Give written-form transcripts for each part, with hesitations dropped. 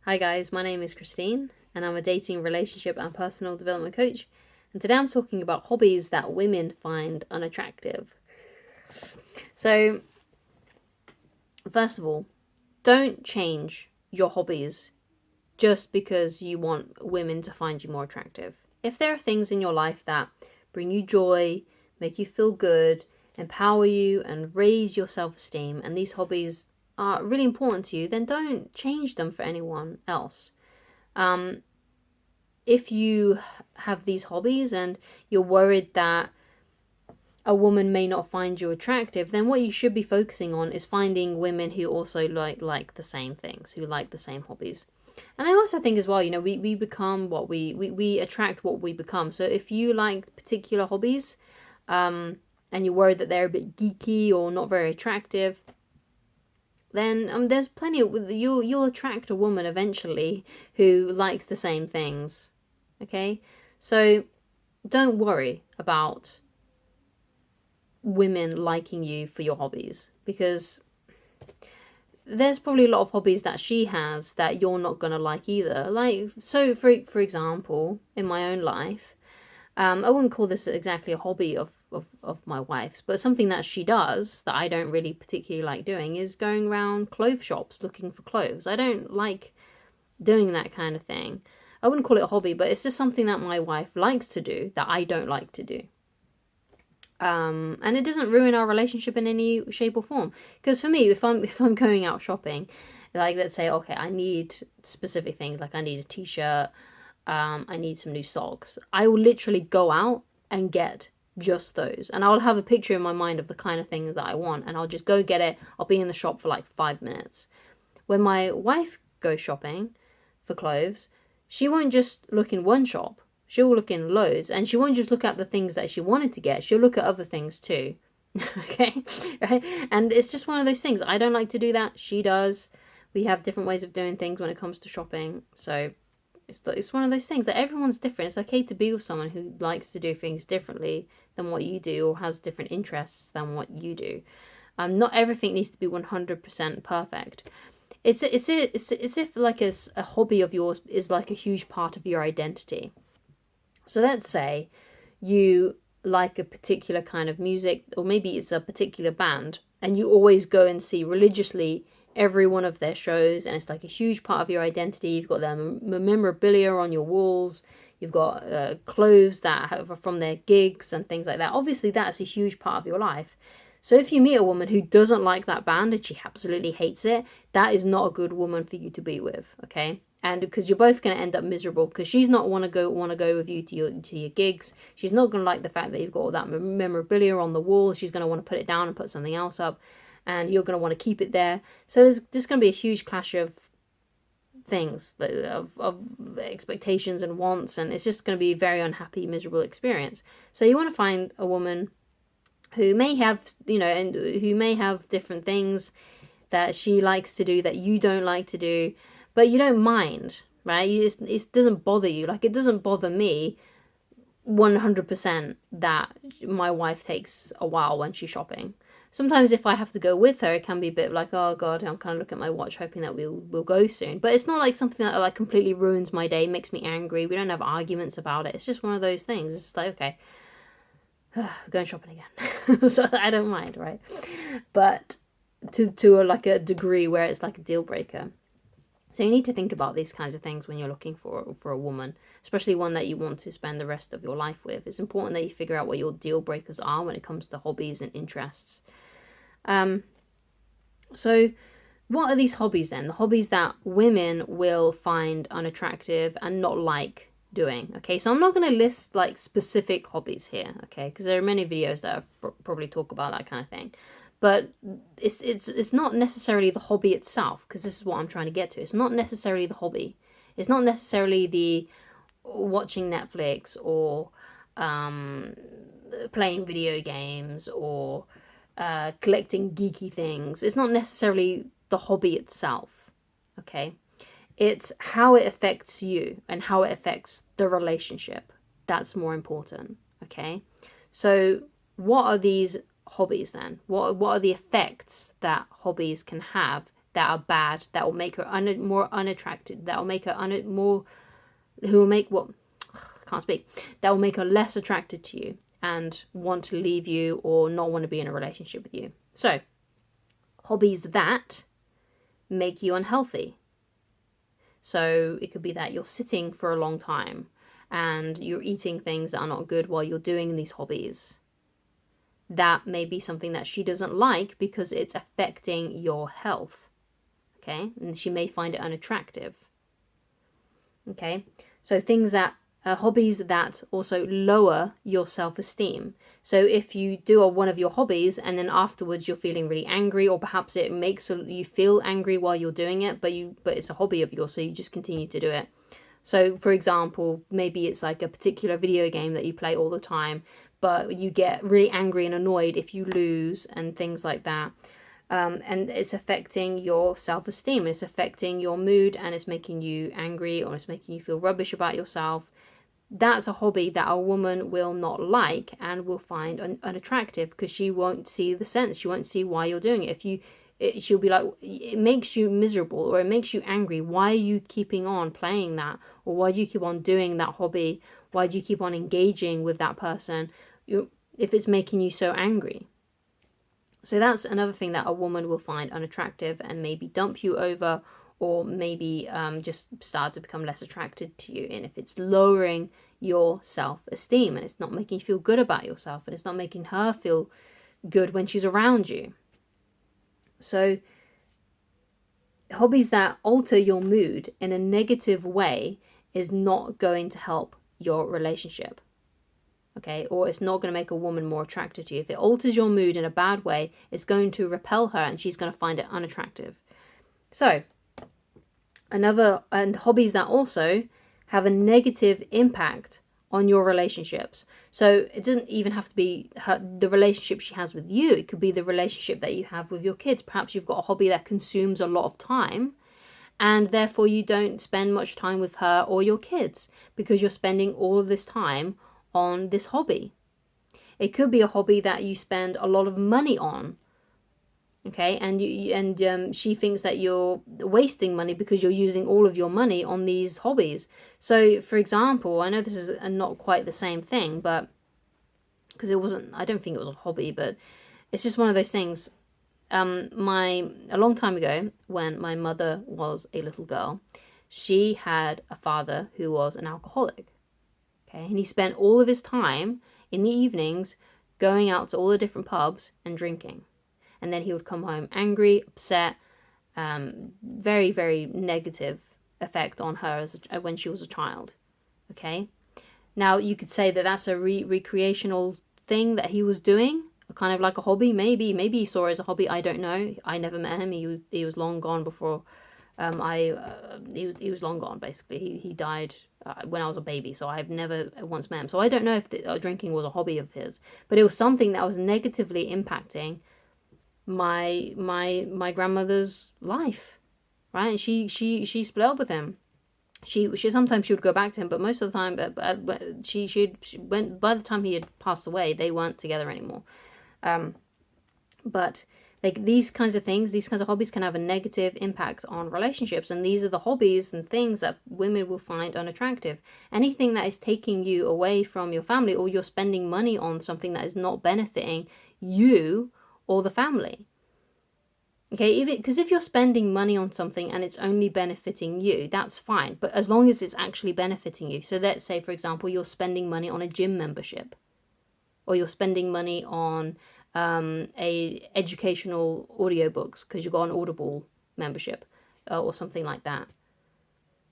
Hi guys, my name is Christine and I'm a dating, relationship and personal development coach. And today I'm talking about hobbies that women find unattractive. So, first of all, don't change your hobbies just because you want women to find you more attractive. If there are things in your life that bring you joy, make you feel good, empower you, and raise your self esteem, and these hobbies are really important to you, then don't change them for anyone else. If you have these hobbies and you're worried that a woman may not find you attractive, then what you should be focusing on is finding women who also like the same things, who like the same hobbies. And I also think as well, we become what we attract what we become. So if you like particular hobbies, and you're worried that they're a bit geeky or not very attractive, then there's plenty of you'll attract a woman eventually who likes the same things. Okay, so don't worry about women liking you for your hobbies, because there's probably a lot of hobbies that she has that you're not gonna like either. Like, so for example, in my own life, I wouldn't call this exactly a hobby of my wife's, but something that she does that I don't really particularly like doing is going around clothes shops looking for clothes. I don't like doing that kind of thing. I wouldn't call it a hobby, but it's just something that my wife likes to do that I don't like to do. And it doesn't ruin our relationship in any shape or form. Because for me, if I'm going out shopping, like let's say, okay, I need specific things, like I need a t-shirt, I need some new socks. I will literally go out and get just those, and I'll have a picture in my mind of the kind of things that I want, and I'll just go get it. I'll be in the shop for like 5 minutes. When my wife goes shopping for clothes, she won't just look in one shop. She'll look in loads, and she won't just look at the things that she wanted to get. She'll look at other things too. Okay, right? And it's just one of those things. I don't like to do that. She does. We have different ways of doing things when it comes to shopping. So it's one of those things that everyone's different. It's okay to be with someone who likes to do things differently than what you do, or has different interests than what you do. Not everything needs to be 100% perfect. It's if like a hobby of yours is like a huge part of your identity. So let's say you like a particular kind of music, or maybe it's a particular band, and you always go and see religiously every one of their shows, and it's like a huge part of your identity. You've got their memorabilia on your walls, you've got clothes that are from their gigs and things like that. Obviously, that's a huge part of your life. So if you meet a woman who doesn't like that band and she absolutely hates it, that is not a good woman for you to be with, okay? And because you're both going to end up miserable, because she's not want to go with you to your gigs. She's not going to like the fact that you've got all that memorabilia on the wall. She's going to want to put it down and put something else up, and you're going to want to keep it there. So there's going to be a huge clash of things, of expectations and wants, and it's just going to be a very unhappy, miserable experience. So you want to find a woman who may have, and who may have different things that she likes to do that you don't like to do, but you don't mind, right? It doesn't bother you. Like, it doesn't bother me 100% that my wife takes a while when she's shopping. Sometimes if I have to go with her, it can be a bit like, oh god, I'm kind of looking at my watch hoping that we'll go soon. But it's not like something that like completely ruins my day, makes me angry. We don't have arguments about it. It's just one of those things. It's like, okay, we're going shopping again. So I don't mind, right? But to like a degree where it's like a deal breaker. So you need to think about these kinds of things when you're looking for a woman, especially one that you want to spend the rest of your life with. It's important that you figure out what your deal breakers are when it comes to hobbies and interests. So what are these hobbies then? The hobbies that women will find unattractive and not like doing. Okay, so I'm not going to list like specific hobbies here, okay, because there are many videos that probably talk about that kind of thing. But it's not necessarily the hobby itself, because this is what I'm trying to get to. It's not necessarily the hobby. It's not necessarily the watching Netflix or playing video games or collecting geeky things. It's not necessarily the hobby itself, okay? It's how it affects you and how it affects the relationship. That's more important, okay? So what are these hobbies then? What are the effects that hobbies can have that are bad, that will make her more unattractive, that will make her more, who will make what, I can't speak, that will make her less attracted to you and want to leave you or not want to be in a relationship with you. So, hobbies that make you unhealthy. So it could be that you're sitting for a long time and you're eating things that are not good while you're doing these hobbies. That may be something that she doesn't like because it's affecting your health. Okay, and she may find it unattractive. Okay, so things that hobbies that also lower your self-esteem. So if you do one of your hobbies and then afterwards you're feeling really angry, or perhaps it makes you feel angry while you're doing it, but it's a hobby of yours, so you just continue to do it. So for example, maybe it's like a particular video game that you play all the time, but you get really angry and annoyed if you lose and things like that. And it's affecting your self-esteem, it's affecting your mood, and it's making you angry, or it's making you feel rubbish about yourself. That's a hobby that a woman will not like and will find unattractive, because she won't see the sense. She won't see why you're doing it. She'll be like, it makes you miserable or it makes you angry. Why are you keeping on playing that? Or why do you keep on doing that hobby? Why do you keep on engaging with that person if it's making you so angry? So that's another thing that a woman will find unattractive and maybe dump you over, or maybe just start to become less attracted to you. And if it's lowering your self-esteem and it's not making you feel good about yourself and it's not making her feel good when she's around you. So hobbies that alter your mood in a negative way is not going to help your relationship. Okay, or it's not going to make a woman more attracted to you. If it alters your mood in a bad way, it's going to repel her and she's going to find it unattractive. So, hobbies that also have a negative impact on your relationships. So it doesn't even have to be the relationship she has with you. It could be the relationship that you have with your kids. Perhaps you've got a hobby that consumes a lot of time, and therefore you don't spend much time with her or your kids because you're spending all of this time on this hobby. It could be a hobby that you spend a lot of money on. Okay, and she thinks that you're wasting money because you're using all of your money on these hobbies. So, for example, I know this is not quite the same thing, but because I don't think it was a hobby, but it's just one of those things. A long time ago, when my mother was a little girl, she had a father who was an alcoholic. Okay, and he spent all of his time in the evenings going out to all the different pubs and drinking. And then he would come home angry, upset, very, very negative effect on her when she was a child. Okay? Now, you could say that that's a recreational thing that he was doing, kind of like a hobby, maybe. Maybe he saw it as a hobby, I don't know. I never met him. He was long gone before he was long gone, basically. He died when I was a baby, so I've never once met him. So I don't know if drinking was a hobby of his, but it was something that was negatively impacting my grandmother's life, right? And she split up with him. She sometimes she would go back to him, but most of the time, but she went, by the time he had passed away, they weren't together anymore. But like these kinds of things, these kinds of hobbies can have a negative impact on relationships, and these are the hobbies and things that women will find unattractive. Anything that is taking you away from your family, or you're spending money on something that is not benefiting you or the family. Okay, because if you're spending money on something and it's only benefiting you, that's fine. But as long as it's actually benefiting you. So let's say, for example, you're spending money on a gym membership, or you're spending money on a educational audiobooks because you've got an Audible membership or something like that.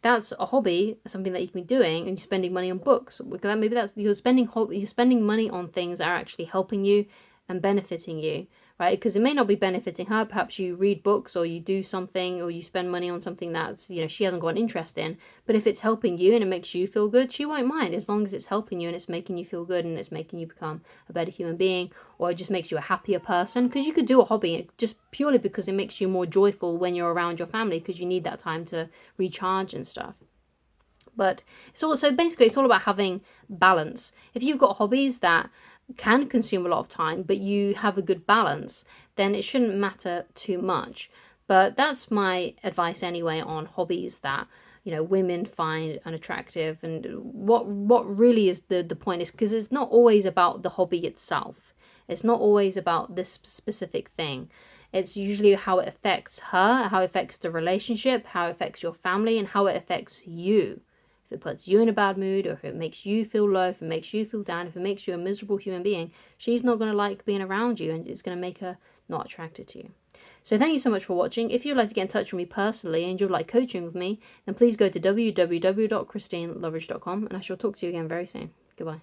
That's a hobby, something that you can be doing, and you're spending money on books. Maybe you're spending money on things that are actually helping you and benefiting you, right? Because it may not be benefiting her. Perhaps you read books, or you do something, or you spend money on something that's, she hasn't got an interest in. But if it's helping you and it makes you feel good, she won't mind, as long as it's helping you and it's making you feel good and it's making you become a better human being, or it just makes you a happier person. Because you could do a hobby just purely because it makes you more joyful when you're around your family, because you need that time to recharge and stuff. But it's all about having balance. If you've got hobbies that can consume a lot of time, but you have a good balance, then it shouldn't matter too much. But that's my advice anyway on hobbies that, you know, women find unattractive. And what really is the point is, because it's not always about the hobby itself. It's not always about this specific thing. It's usually how it affects her, how it affects the relationship, how it affects your family, and how it affects you. If it puts you in a bad mood, or if it makes you feel low, if it makes you feel down, if it makes you a miserable human being, she's not going to like being around you, and it's going to make her not attracted to you. So thank you so much for watching. If you'd like to get in touch with me personally and you'd like coaching with me, then please go to www.christineloveridge.com, and I shall talk to you again very soon. Goodbye.